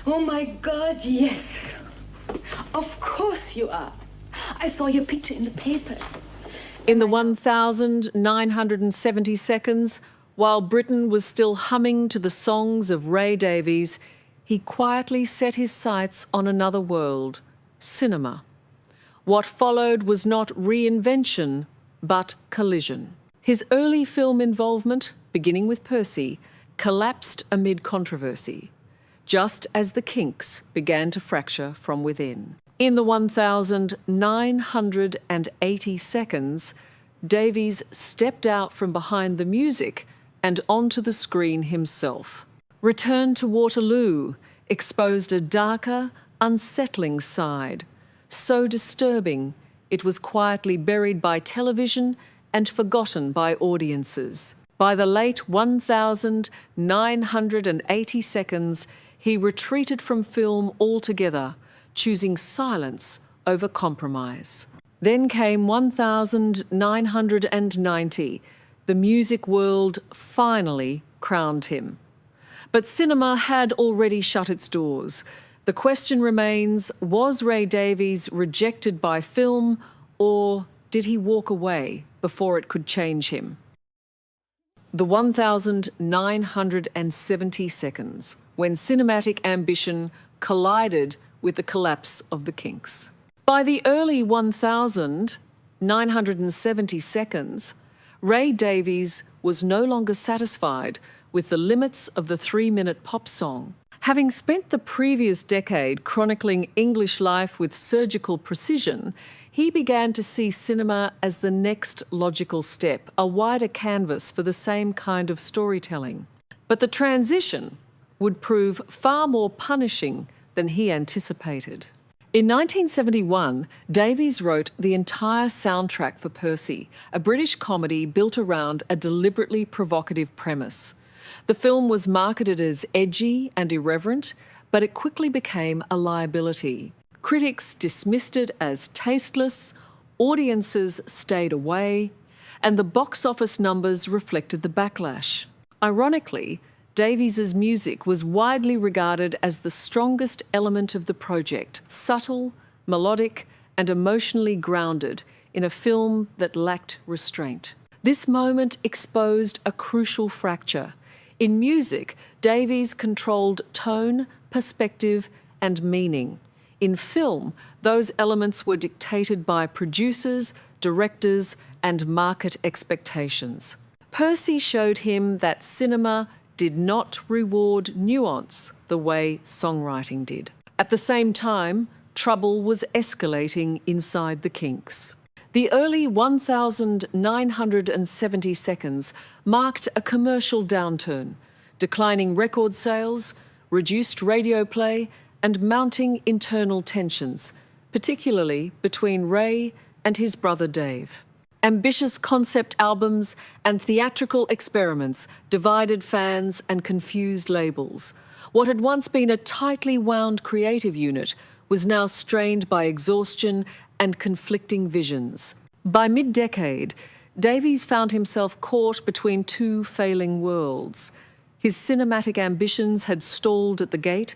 Oh, my God, yes. Of course you are. I saw your picture in the papers. In the 1,970 seconds, while Britain was still humming to the songs of Ray Davies, he quietly set his sights on another world, cinema. What followed was not reinvention, but collision. His early film involvement, beginning with Percy, collapsed amid controversy, just as the Kinks began to fracture from within. In the 1,980 seconds, Davies stepped out from behind the music and onto the screen himself. Return to Waterloo exposed a darker, unsettling side, so disturbing it was quietly buried by television and forgotten by audiences. By the late 1,980 seconds, he retreated from film altogether, choosing silence over compromise. Then came 1,990. The music world finally crowned him. But cinema had already shut its doors. The question remains, was Ray Davies rejected by film, or did he walk away before it could change him? The 1,970 seconds, when cinematic ambition collided with the collapse of the Kinks. By the early 1,970 seconds, Ray Davies was no longer satisfied with the limits of the 3-minute pop song. Having spent the previous decade chronicling English life with surgical precision, he began to see cinema as the next logical step, a wider canvas for the same kind of storytelling. But the transition would prove far more punishing than he anticipated. In 1971, Davies wrote the entire soundtrack for Percy, a British comedy built around a deliberately provocative premise. The film was marketed as edgy and irreverent, but it quickly became a liability. Critics dismissed it as tasteless, audiences stayed away, and the box office numbers reflected the backlash. Ironically, Davies's music was widely regarded as the strongest element of the project, subtle, melodic, and emotionally grounded in a film that lacked restraint. This moment exposed a crucial fracture. In music, Davies controlled tone, perspective, and meaning. In film, those elements were dictated by producers, directors, and market expectations. Percy showed him that cinema did not reward nuance the way songwriting did. At the same time, trouble was escalating inside the Kinks. The early 1,970 seconds marked a commercial downturn, declining record sales, reduced radio play, and mounting internal tensions, particularly between Ray and his brother Dave. Ambitious concept albums and theatrical experiments divided fans and confused labels. What had once been a tightly wound creative unit was now strained by exhaustion and conflicting visions. By mid-decade, Davies found himself caught between two failing worlds. His cinematic ambitions had stalled at the gate,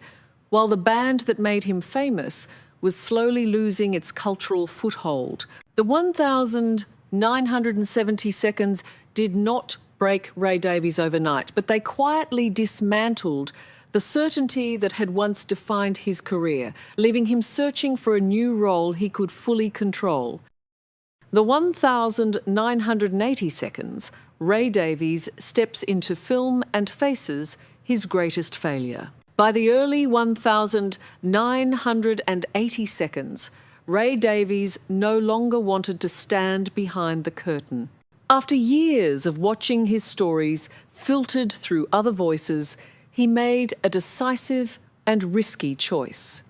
while the band that made him famous was slowly losing its cultural foothold. The 1,970 seconds did not break Ray Davies overnight, but they quietly dismantled the certainty that had once defined his career, leaving him searching for a new role he could fully control. The 1,980 seconds, Ray Davies steps into film and faces his greatest failure. By the early 1,980 seconds, Ray Davies no longer wanted to stand behind the curtain. After years of watching his stories filtered through other voices, he made a decisive and risky choice.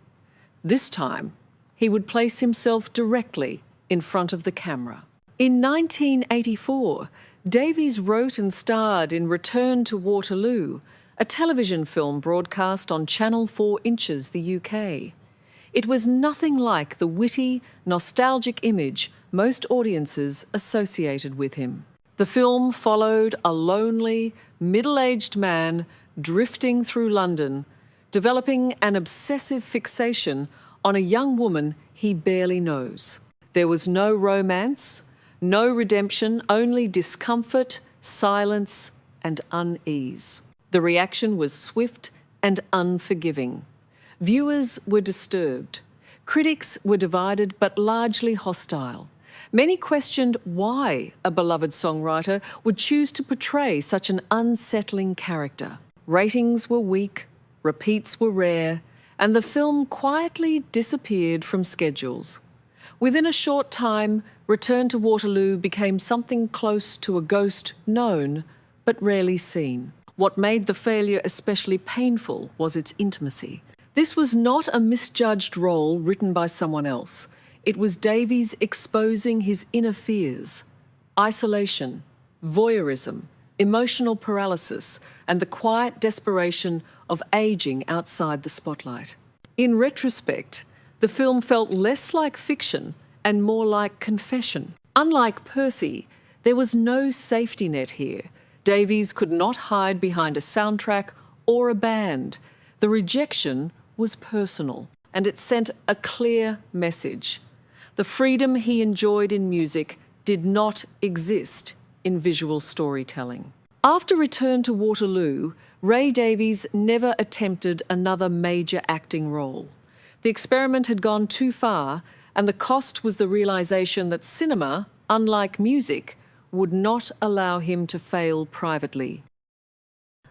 This time, he would place himself directly in front of the camera. In 1984, Davies wrote and starred in Return to Waterloo, a television film broadcast on Channel 4 Inches, the UK. It was nothing like the witty, nostalgic image most audiences associated with him. The film followed a lonely, middle-aged man drifting through London, developing an obsessive fixation on a young woman he barely knows. There was no romance, no redemption, only discomfort, silence, and unease. The reaction was swift and unforgiving. Viewers were disturbed. Critics were divided but largely hostile. Many questioned why a beloved songwriter would choose to portray such an unsettling character. Ratings were weak, repeats were rare, and the film quietly disappeared from schedules. Within a short time, Return to Waterloo became something close to a ghost known but rarely seen. What made the failure especially painful was its intimacy. This was not a misjudged role written by someone else. It was Davies exposing his inner fears, isolation, voyeurism, emotional paralysis, and the quiet desperation of aging outside the spotlight. In retrospect, the film felt less like fiction and more like confession. Unlike Percy, there was no safety net here. Davies could not hide behind a soundtrack or a band. The rejection was personal, and it sent a clear message. The freedom he enjoyed in music did not exist in visual storytelling. After Return to Waterloo, Ray Davies never attempted another major acting role. The experiment had gone too far, and the cost was the realization that cinema, unlike music, would not allow him to fail privately.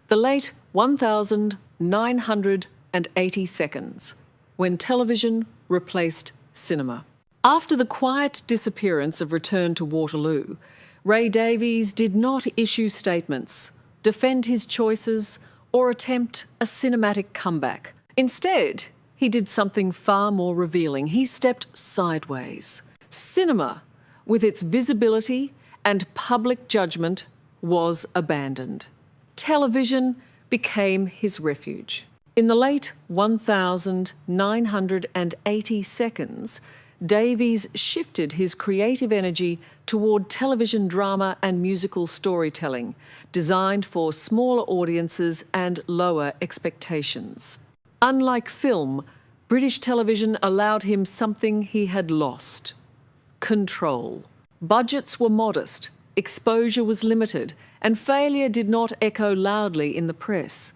The late 1980 seconds, when television replaced cinema. After the quiet disappearance of Return to Waterloo, Ray Davies did not issue statements, defend his choices, or attempt a cinematic comeback. Instead, he did something far more revealing. He stepped sideways. Cinema, with its visibility and public judgment, was abandoned. Television became his refuge. In the late 1980 seconds, Davies shifted his creative energy toward television drama and musical storytelling, designed for smaller audiences and lower expectations. Unlike film, British television allowed him something he had lost: control. Budgets were modest, exposure was limited, and failure did not echo loudly in the press.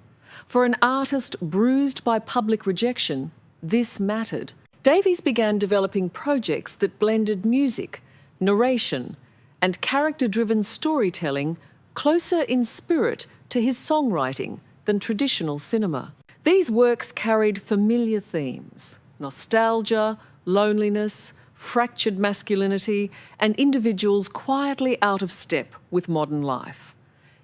For an artist bruised by public rejection, this mattered. Davies began developing projects that blended music, narration, and character-driven storytelling closer in spirit to his songwriting than traditional cinema. These works carried familiar themes: nostalgia, loneliness, fractured masculinity, and individuals quietly out of step with modern life.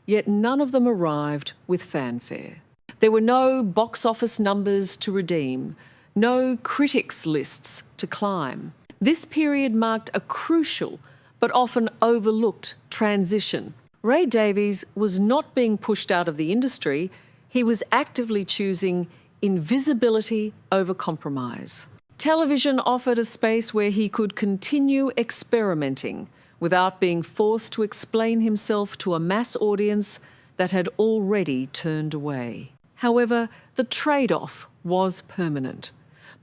Yet none of them arrived with fanfare. There were no box office numbers to redeem, no critics' lists to climb. This period marked a crucial but often overlooked transition. Ray Davies was not being pushed out of the industry. He was actively choosing invisibility over compromise. Television offered a space where he could continue experimenting without being forced to explain himself to a mass audience that had already turned away. However, the trade-off was permanent.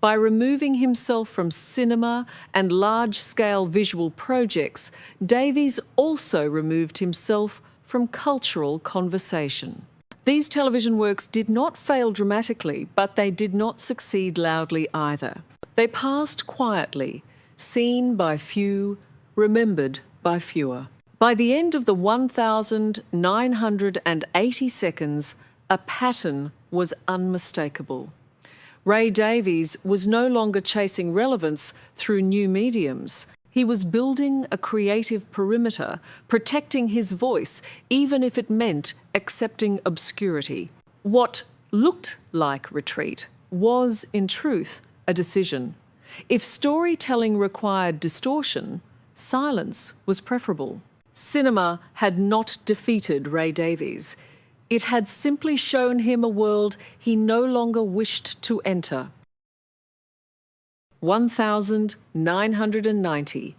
By removing himself from cinema and large-scale visual projects, Davies also removed himself from cultural conversation. These television works did not fail dramatically, but they did not succeed loudly either. They passed quietly, seen by few, remembered by fewer. By the end of the 1980 seconds, a pattern was unmistakable. Ray Davies was no longer chasing relevance through new mediums. He was building a creative perimeter, protecting his voice, even if it meant accepting obscurity. What looked like retreat was, in truth, a decision. If storytelling required distortion, silence was preferable. Cinema had not defeated Ray Davies. It had simply shown him a world he no longer wished to enter. 1990,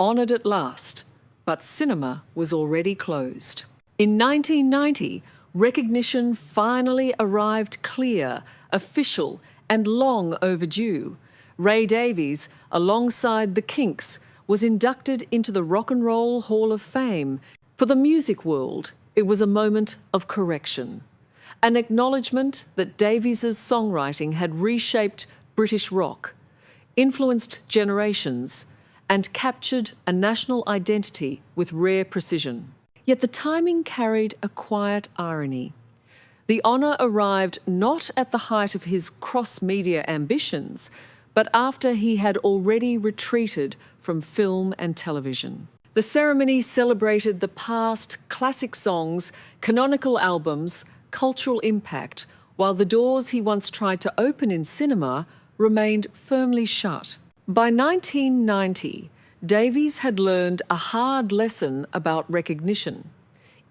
honoured at last, but cinema was already closed. In 1990, recognition finally arrived clear official and long overdue. Ray Davies, alongside the Kinks, was inducted into the Rock and Roll Hall of Fame. For the music world, it was a moment of correction, an acknowledgement that Davies's songwriting had reshaped British rock, influenced generations, and captured a national identity with rare precision. Yet the timing carried a quiet irony. The honour arrived not at the height of his cross-media ambitions, but after he had already retreated from film and television. The ceremony celebrated the past, classic songs, canonical albums, cultural impact, while the doors he once tried to open in cinema remained firmly shut. By 1990, Davies had learned a hard lesson about recognition.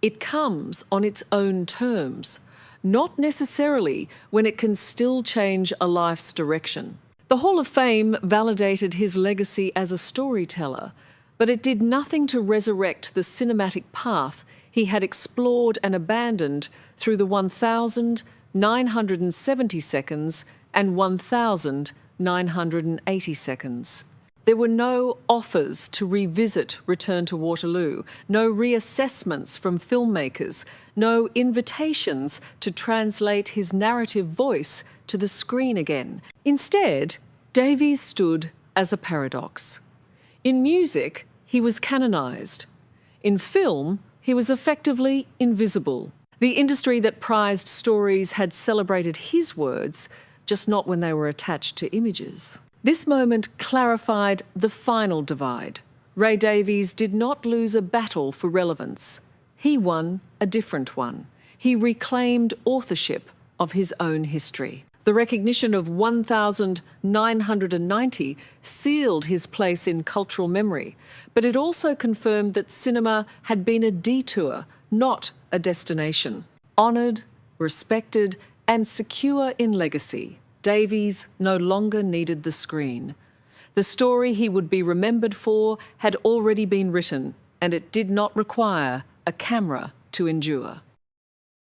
It comes on its own terms, not necessarily when it can still change a life's direction. The Hall of Fame validated his legacy as a storyteller, but it did nothing to resurrect the cinematic path he had explored and abandoned through the 1,970 seconds and 1,980 seconds. There were no offers to revisit Return to Waterloo, no reassessments from filmmakers, no invitations to translate his narrative voice to the screen again. Instead, Davies stood as a paradox. In music, he was canonised. In film, he was effectively invisible. The industry that prized stories had celebrated his words, just not when they were attached to images. This moment clarified the final divide. Ray Davies did not lose a battle for relevance. He won a different one. He reclaimed authorship of his own history. The recognition of 1,990 sealed his place in cultural memory, but it also confirmed that cinema had been a detour, not a destination. Honoured, respected, and secure in legacy, Davies no longer needed the screen. The story he would be remembered for had already been written, and it did not require a camera to endure.